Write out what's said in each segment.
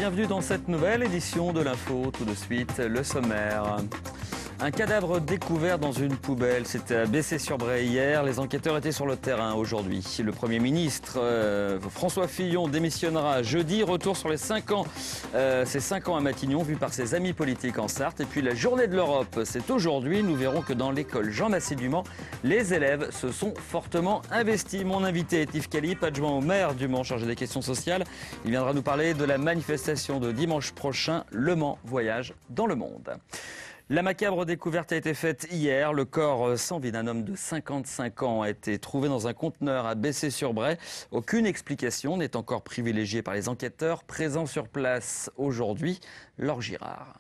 bienvenue dans cette nouvelle édition de l'info. Tout de suite, le sommaire. Un cadavre découvert dans une poubelle, c'était à Bessay-sur-Bray hier. Les enquêteurs étaient sur le terrain aujourd'hui. Le Premier ministre François Fillon démissionnera jeudi. Retour sur les 5 ans, ces 5 ans à Matignon, vus par ses amis politiques en Sarthe. Et puis la journée de l'Europe, c'est aujourd'hui. Nous verrons que dans l'école Jean-Massé du Mans, les élèves se sont fortement investis. Mon invité est Yves Calip, adjoint au maire du Mans, chargé des questions sociales. Il viendra nous parler de la manifestation de dimanche prochain. Le Mans voyage dans le monde. La macabre découverte a été faite hier. Le corps sans vie d'un homme de 55 ans a été trouvé dans un conteneur à Bessay-sur-Bray. Aucune explication n'est encore privilégiée par les enquêteurs présents sur place aujourd'hui. Laure Girard.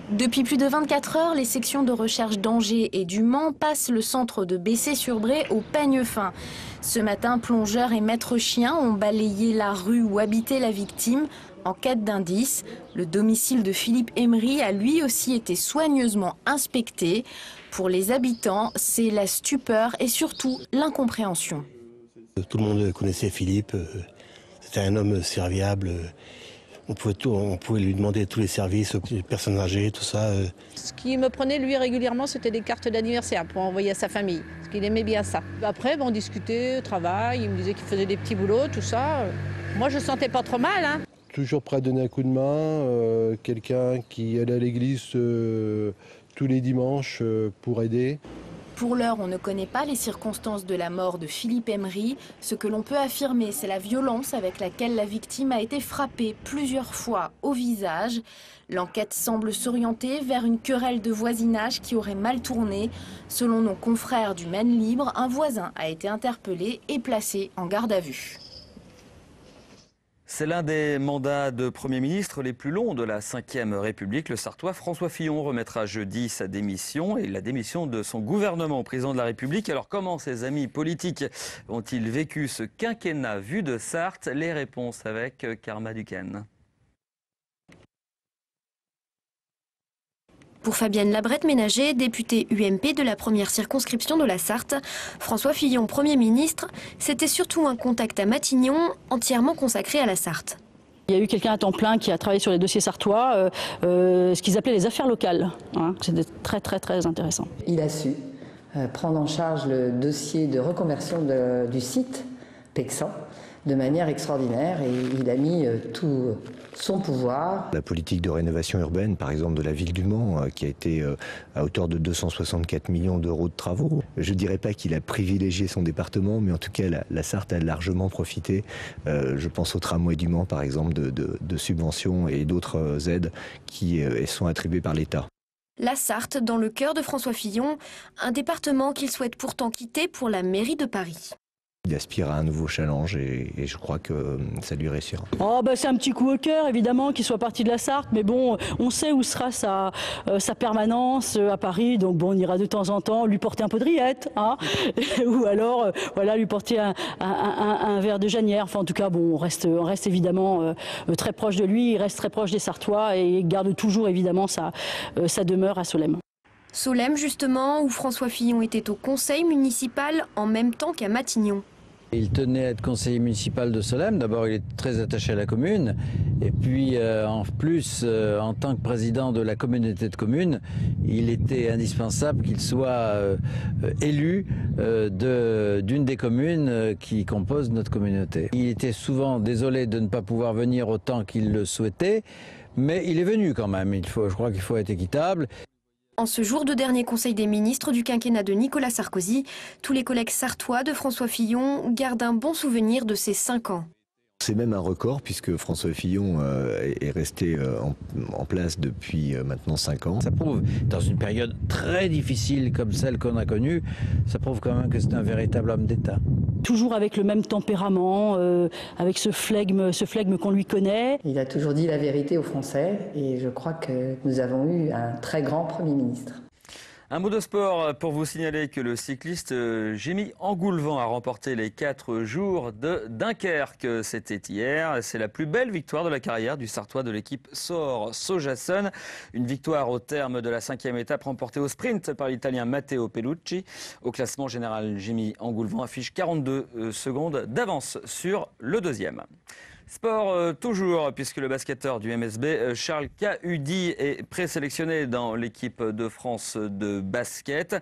Depuis plus de 24 heures, les sections de recherche d'Angers et du Mans passent le centre de Bessay-sur-Bray au peigne fin. Ce matin, plongeurs et maîtres chiens ont balayé la rue où habitait la victime en quête d'indices. Le domicile de Philippe Emery a lui aussi été soigneusement inspecté. Pour les habitants, c'est la stupeur et surtout l'incompréhension. Tout le monde connaissait Philippe. C'était un homme serviable. On pouvait lui demander tous les services, les personnes âgées, tout ça. Ce qui me prenait, lui, régulièrement, c'était des cartes d'anniversaire pour envoyer à sa famille, parce qu'il aimait bien ça. Après, on discutait, travail, il me disait qu'il faisait des petits boulots, tout ça. Moi, je ne sentais pas trop mal, hein. Toujours prêt à donner un coup de main, quelqu'un qui allait à l'église tous les dimanches pour aider. Pour l'heure, on ne connaît pas les circonstances de la mort de Philippe Emery. Ce que l'on peut affirmer, c'est la violence avec laquelle la victime a été frappée plusieurs fois au visage. L'enquête semble s'orienter vers une querelle de voisinage qui aurait mal tourné. Selon nos confrères du Maine Libre, un voisin a été interpellé et placé en garde à vue. C'est l'un des mandats de Premier ministre les plus longs de la Ve République. Le Sartois François Fillon remettra jeudi sa démission et la démission de son gouvernement au président de la République. Alors comment ses amis politiques ont-ils vécu ce quinquennat vu de Sarthe? Les réponses avec Karma Duquesne. Pour Fabienne Labrette-Ménager, députée UMP de la première circonscription de la Sarthe, François Fillon, Premier ministre, c'était surtout un contact à Matignon entièrement consacré à la Sarthe. Il y a eu quelqu'un à temps plein qui a travaillé sur les dossiers sartois, ce qu'ils appelaient les affaires locales. C'était très intéressant. Il a su prendre en charge le dossier de reconversion du site Pexan de manière extraordinaire et il a mis tout son pouvoir. La politique de rénovation urbaine, par exemple de la ville du Mans, qui a été à hauteur de 264 millions d'euros de travaux. Je ne dirais pas qu'il a privilégié son département, mais en tout cas la Sarthe a largement profité. Je pense au tramway du Mans, par exemple, de subventions et d'autres aides qui sont attribuées par l'État. La Sarthe, dans le cœur de François Fillon, un département qu'il souhaite pourtant quitter pour la mairie de Paris. Il aspire à un nouveau challenge et je crois que ça lui réussira. C'est un petit coup au cœur, évidemment, qu'il soit parti de la Sarthe. Mais bon, on sait où sera sa permanence à Paris. Donc bon, on ira de temps en temps lui porter un pot de rillettes. Ou alors, lui porter un verre de Janière. Enfin, en tout cas, bon, on reste évidemment très proche de lui. Il reste très proche des Sartois et garde toujours, évidemment, sa demeure à Solesmes. Solesmes, justement, où François Fillon était au conseil municipal en même temps qu'à Matignon. Il tenait à être conseiller municipal de Solesmes. D'abord, il est très attaché à la commune. Et puis, en plus, en tant que président de la communauté de communes, il était indispensable qu'il soit élu d'une des communes qui composent notre communauté. Il était souvent désolé de ne pas pouvoir venir autant qu'il le souhaitait, mais il est venu quand même. Je crois qu'il faut être équitable. En ce jour de dernier conseil des ministres du quinquennat de Nicolas Sarkozy, tous les collègues sartois de François Fillon gardent un bon souvenir de ces 5 ans. C'est même un record puisque François Fillon est resté en place depuis maintenant 5 ans. Ça prouve, dans une période très difficile comme celle qu'on a connue, ça prouve quand même que c'est un véritable homme d'État. Toujours avec le même tempérament, avec ce flegme qu'on lui connaît. Il a toujours dit la vérité aux Français et je crois que nous avons eu un très grand Premier ministre. Un mot de sport pour vous signaler que le cycliste Jémy Engoulevent a remporté les 4 jours de Dunkerque. C'était hier. C'est la plus belle victoire de la carrière du Sartois de l'équipe Soor-Sojasun. Une victoire au terme de la 5e étape remportée au sprint par l'Italien Matteo Pellucci. Au classement général, Jémy Engoulevent affiche 42 secondes d'avance sur le 2e. Sport toujours, puisque le basketteur du MSB, Charles Cahudi, est présélectionné dans l'équipe de France de basket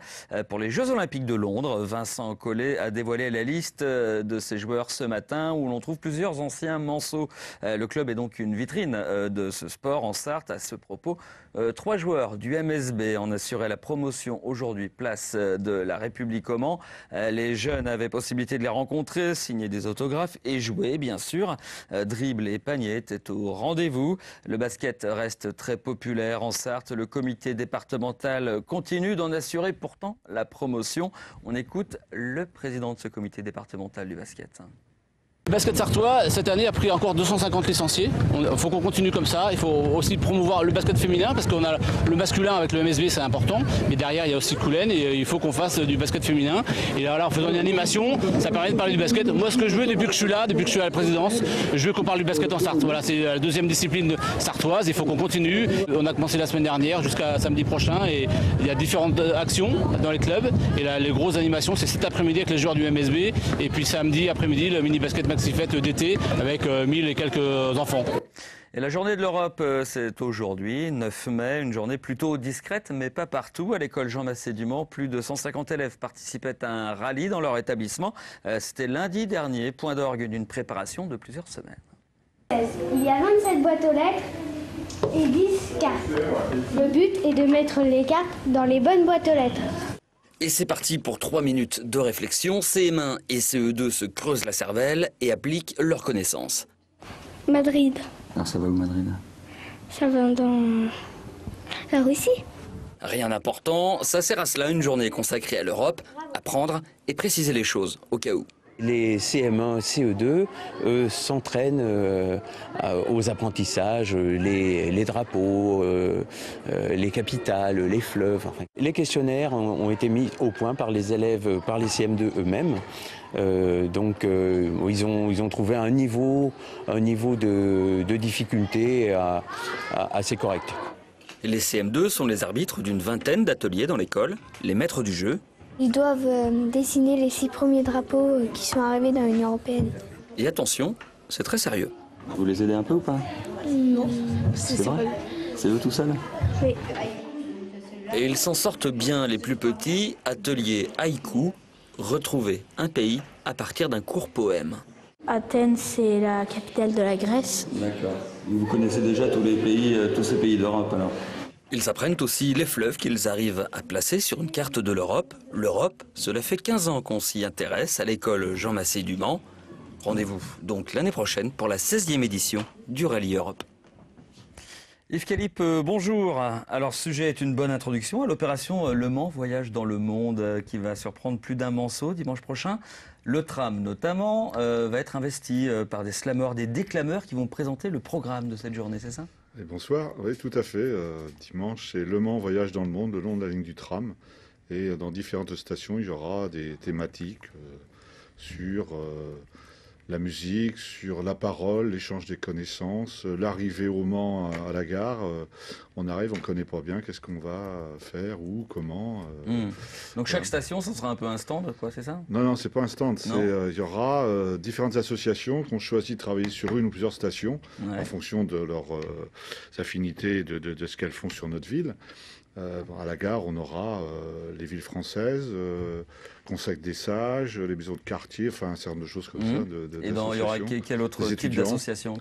pour les Jeux Olympiques de Londres. Vincent Collet a dévoilé la liste de ses joueurs ce matin, où l'on trouve plusieurs anciens manceaux. Le club est donc une vitrine de ce sport en Sarthe. À ce propos, 3 joueurs du MSB en assuraient la promotion aujourd'hui, place de la République au Mans. Les jeunes avaient possibilité de les rencontrer, signer des autographes et jouer, bien sûr. Dribble et panier étaient au rendez-vous. Le basket reste très populaire en Sarthe. Le comité départemental continue d'en assurer pourtant la promotion. On écoute le président de ce comité départemental du basket. Le basket sartois, cette année, a pris encore 250 licenciés. Il faut qu'on continue comme ça. Il faut aussi promouvoir le basket féminin parce qu'on a le masculin avec le MSB, c'est important. Mais derrière, il y a aussi Coulennes et il faut qu'on fasse du basket féminin. Et là, en faisant une animation, ça permet de parler du basket. Moi, ce que je veux depuis que je suis là, depuis que je suis à la présidence, je veux qu'on parle du basket en Sarthe. Voilà, c'est la deuxième discipline sartoise. Il faut qu'on continue. On a commencé la semaine dernière jusqu'à samedi prochain et il y a différentes actions dans les clubs. Et là, les grosses animations, c'est cet après-midi avec les joueurs du MSB. Et puis samedi après-midi, le mini-basket maxi-fête d'été avec 1000 et quelques enfants. Et la journée de l'Europe, c'est aujourd'hui, 9 mai, une journée plutôt discrète, mais pas partout. À l'école Jean Massé du Mans, plus de 150 élèves participaient à un rallye dans leur établissement. C'était lundi dernier, point d'orgue d'une préparation de plusieurs semaines. Il y a 27 boîtes aux lettres et 10 cartes. Le but est de mettre les cartes dans les bonnes boîtes aux lettres. Et c'est parti pour 3 minutes de réflexion. CM1 et CE2 se creusent la cervelle et appliquent leurs connaissances. Madrid. Alors ça va où Madrid? Ça va dans la Russie. Rien d'important, ça sert à cela une journée consacrée à l'Europe, apprendre et préciser les choses au cas où. Les CM1, CE2 s'entraînent aux apprentissages, les drapeaux, les capitales, les fleuves. Enfin, les questionnaires ont été mis au point par les élèves, par les CM2 eux-mêmes. Donc ils ont trouvé un niveau de difficulté assez correct. Les CM2 sont les arbitres d'une vingtaine d'ateliers dans l'école, les maîtres du jeu. Ils doivent dessiner les 6 premiers drapeaux qui sont arrivés dans l'Union européenne. Et attention, c'est très sérieux. Vous les aidez un peu ou pas? Non, c'est vrai. C'est eux tout seuls? Oui. Et ils s'en sortent bien, les plus petits. Atelier haïku, retrouver un pays à partir d'un court poème. Athènes, c'est la capitale de la Grèce. D'accord. Vous connaissez déjà tous les pays, tous ces pays d'Europe alors? Ils apprennent aussi les fleuves qu'ils arrivent à placer sur une carte de l'Europe. L'Europe, cela fait 15 ans qu'on s'y intéresse à l'école Jean Massé du Mans. Rendez-vous donc l'année prochaine pour la 16e édition du Rallye Europe. Yves Calipe, bonjour. Alors, ce sujet est une bonne introduction à l'opération Le Mans Voyage dans le Monde qui va surprendre plus d'un manceau dimanche prochain. Le tram, notamment, va être investi par des slameurs, des déclameurs qui vont présenter le programme de cette journée, c'est ça? Et bonsoir, oui tout à fait. Dimanche, c'est Le Mans Voyage dans le Monde, le long de la ligne du tram. Et dans différentes stations, il y aura des thématiques sur la musique, sur la parole, l'échange des connaissances, l'arrivée au Mans à la gare. On arrive, on ne connaît pas bien, qu'est-ce qu'on va faire, où, comment. Donc chaque station, ce sera un peu un stand, quoi, c'est ça? Non, c'est pas un stand. Il y aura différentes associations qui ont choisi de travailler sur une ou plusieurs stations, en fonction de leurs affinités, de ce qu'elles font sur notre ville. À la gare, on aura les villes françaises, Conseil des Sages, les maisons de quartier, enfin un certain nombre de choses comme ça. Et il y aura quel autre type d'association?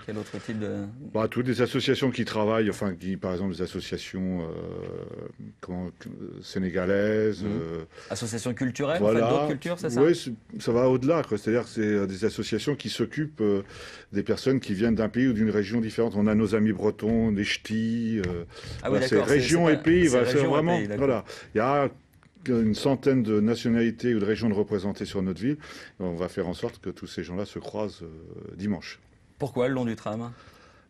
Toutes les associations qui travaillent, par exemple les associations sénégalaises. Associations culturelles, voilà. D'autres cultures, c'est ça? Oui, ça va au-delà. C'est-à-dire que c'est des associations qui s'occupent des personnes qui viennent d'un pays ou d'une région différente. On a nos amis bretons, des ch'tis. C'est région et pays. C'est vraiment, voilà. Il y a une centaine de nationalités ou de régions de représentées sur notre ville. On va faire en sorte que tous ces gens-là se croisent dimanche. Pourquoi le long du tram?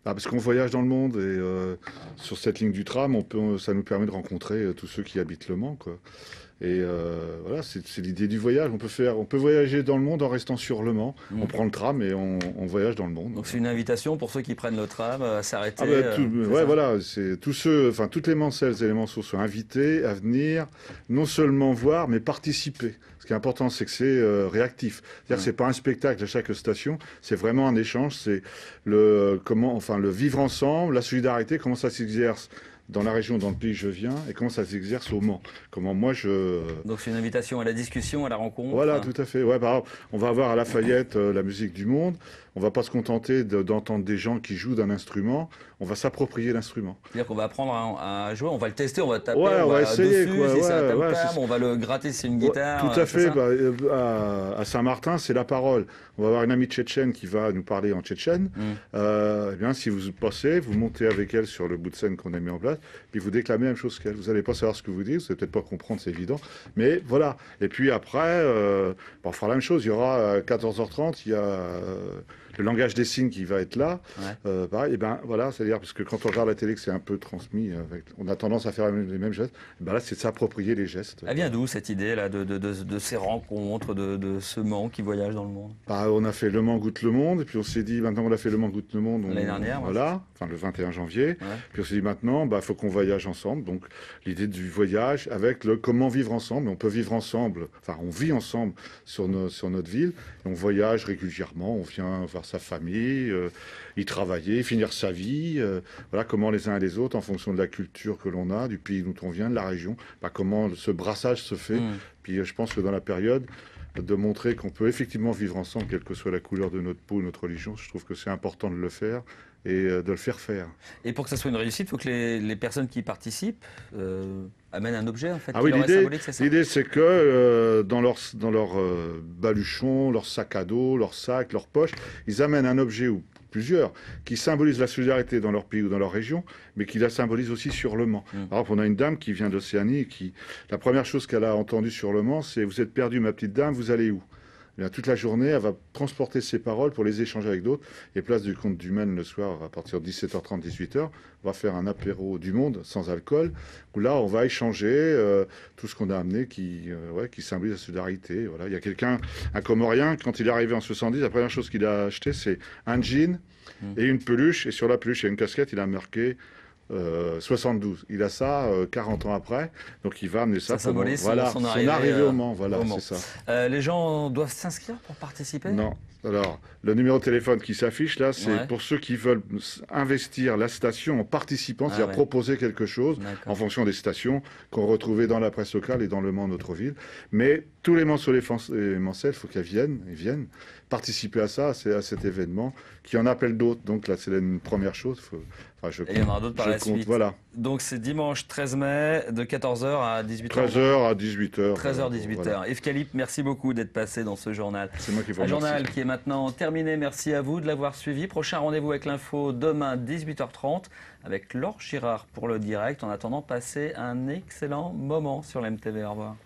Parce qu'on voyage dans le monde et sur cette ligne du tram, ça nous permet de rencontrer tous ceux qui habitent Le Mans, quoi. Et voilà, c'est l'idée du voyage. On peut voyager dans le monde en restant sur Le Mans. On prend le tram et on voyage dans le monde. Donc c'est une invitation pour ceux qui prennent le tram à s'arrêter. Voilà, c'est toutes les Mancelles et les Manceaux sont invités à venir non seulement voir, mais participer. Ce qui est important, c'est que c'est réactif. C'est-à-dire que c'est pas un spectacle à chaque station, c'est vraiment un échange. C'est le vivre ensemble, la solidarité, comment ça s'exerce dans la région, dans le pays que je viens, et comment ça s'exerce au Mans. Comment moi je... Donc c'est une invitation à la discussion, à la rencontre. Voilà, tout à fait. Ouais, par exemple, on va avoir à Lafayette la musique du monde. On va pas se contenter d'entendre des gens qui jouent d'un instrument. On va s'approprier l'instrument. C'est-à-dire qu'on va apprendre à jouer, on va le tester, on va taper, on va essayer, dessus, quoi. si c'est un tam-tam, on va le gratter si c'est une guitare. Tout à fait. À Saint-Martin, c'est la parole. On va avoir une amie tchétchène qui va nous parler en tchétchène. Eh bien, si vous passez, vous montez avec elle sur le bout de scène qu'on a mis en place, puis vous déclamez la même chose qu'elle. Vous n'allez pas savoir ce que vous dites, vous n'allez peut-être pas comprendre, c'est évident. Mais voilà. Et puis après, on fera la même chose. Il y aura à 14h30, il y a le langage des signes qui va être là. Pareil, et ben voilà, c'est-à-dire parce que quand on regarde la télé, que c'est un peu transmis, on a tendance à faire les mêmes gestes. Ben là, c'est de s'approprier les gestes. Elle vient d'où cette idée là de ces rencontres, de ce Mans qui voyage dans le monde? On a fait Le Mans goûte le monde, et puis on s'est dit maintenant on a fait Le Mans goûte le monde. L'année dernière. Voilà, le 21 janvier. Puis on s'est dit maintenant, faut qu'on voyage ensemble. Donc l'idée du voyage avec le comment vivre ensemble. On peut vivre ensemble. Enfin, on vit ensemble sur notre ville. Et on voyage régulièrement. On vient voir sa famille, y travailler, finir sa vie. Voilà comment les uns et les autres, en fonction de la culture que l'on a, du pays d'où on vient, de la région, comment ce brassage se fait. Puis je pense que dans la période, de montrer qu'on peut effectivement vivre ensemble, quelle que soit la couleur de notre peau, notre religion, je trouve que c'est important de le faire et de le faire faire. Et pour que ça soit une réussite, il faut que les personnes qui participent amènent un objet, en fait. L'idée, c'est que dans leur baluchon, leur sac à dos, leur sac, leur poche, ils amènent un objet ou plusieurs qui symbolisent la solidarité dans leur pays ou dans leur région, mais qui la symbolisent aussi sur Le Mans. Par exemple, on a une dame qui vient d'Océanie, la première chose qu'elle a entendue sur Le Mans, c'est « Vous êtes perdue, ma petite dame, vous allez où ?» Toute la journée, elle va transporter ses paroles pour les échanger avec d'autres. Et place du Comte du Maine, le soir, à partir de 17h30, 18h, on va faire un apéro du monde sans alcool, où là, on va échanger tout ce qu'on a amené qui symbolise la solidarité. Voilà. Il y a quelqu'un, un Comorien, quand il est arrivé en 70, la première chose qu'il a acheté, c'est un jean et une peluche. Et sur la peluche, il y a une casquette, il a marqué 72. Il a ça 40 ans après, donc il va amener ça. Ça symbolise son arrivée au Mans. Voilà, c'est ça. Les gens doivent s'inscrire pour participer? Non. Alors, le numéro de téléphone qui s'affiche là, c'est pour ceux qui veulent investir la station en participant, c'est-à-dire proposer quelque chose en fonction des stations qu'on retrouvait dans la presse locale et dans Le Mans, notre ville. Mais tous les Manceaux et Mancelles, il faut qu'elles viennent participer à ça, à cet événement, qui en appelle d'autres. Donc là, c'est une première chose. Et il y en aura d'autres par la suite. Voilà. Donc c'est dimanche 13 mai, de 14h à 18h. 13h à 18h. 13h, 18h. Voilà. Yves Calipe, merci beaucoup d'être passé dans ce journal. C'est moi qui vous remercie. Un journal qui est maintenant terminé. Merci à vous de l'avoir suivi. Prochain rendez-vous avec l'info demain 18h30 avec Laure Girard pour le direct. En attendant, passez un excellent moment sur l'MTV. Au revoir.